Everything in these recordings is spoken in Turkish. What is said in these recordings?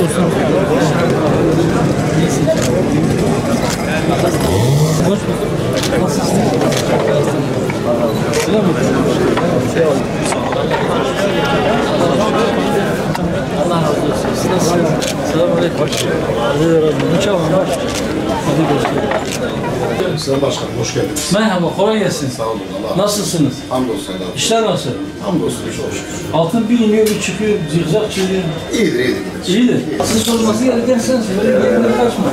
Otursun. Hoş bulduk. Nasılsın? Öyle mi? Allah razı olsun. Siz nasılsınız? Selamünaleyküm. Hadi beraber. Uçağım var. Hadi görüşürüz. Sayın Başkanım, hoş geldiniz. Merhaba, kolay gelsin. Sağ olun, Allah. Nasılsınız? Hamdolsun Allah. İşler nasıl? Hamdolsun, çok şükür. Altın bir iniyor, bir çıkıyor, zigzag çeviriyor. İyidir, iyidir. İyidir. Siz sorması gereken sensin. Böyle yerine kaçma.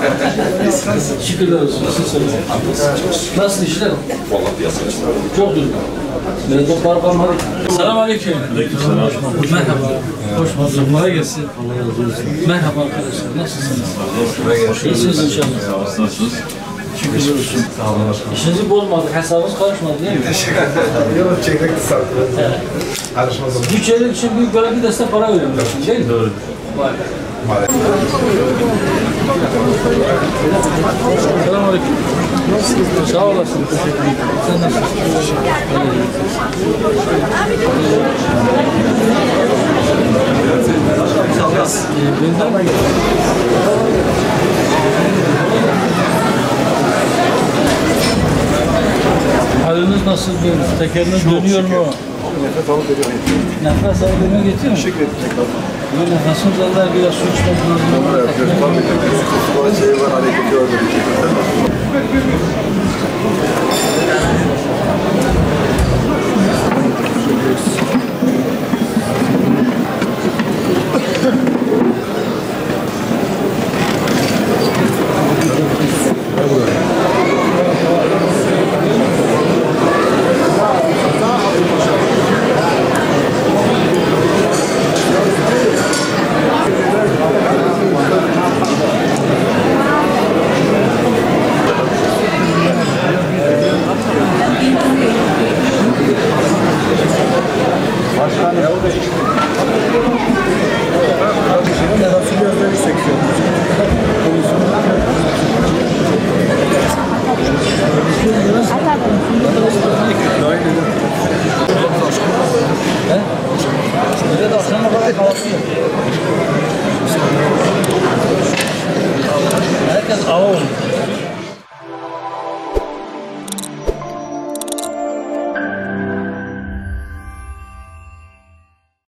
Şükürler olsun. Siz söyleyin. Nasıl işler? Vallahi piyasa Çok düzgün. Biraz da para kalmadı. Selamünaleyküm. Merhaba. Hoş bulduk. Kolay gelsin. Merhaba arkadaşlar. Nasılsınız? İyisiniz inşallah. Nasılsınız? Şükürler olsun. Sağ olun başkanım. İşinizi bozmadık. Hesabınız karışmadı değil mi? Teşekkür ederim. Yok, çekrekli sattı. Karışmaz olur. Bütçeler için büyük böyle bir deste para veriyorsun değil mi? Doğru. Vay. Maalesef. Selamünaleyküm. Sağ olasın. Teşekkür ederim. Sen nasılsın? Haliniz nasıl? Tekeriniz dönüyor mu? Nefes alıp veriyor. Nefes alıp dönüyor getiriyor mu? Teşekkür ederim. Bu nefesiniz Allah biraz su içmek Bunlar yapıyoruz. Tabii ki. Müzik festival şeyi var, hareketi var.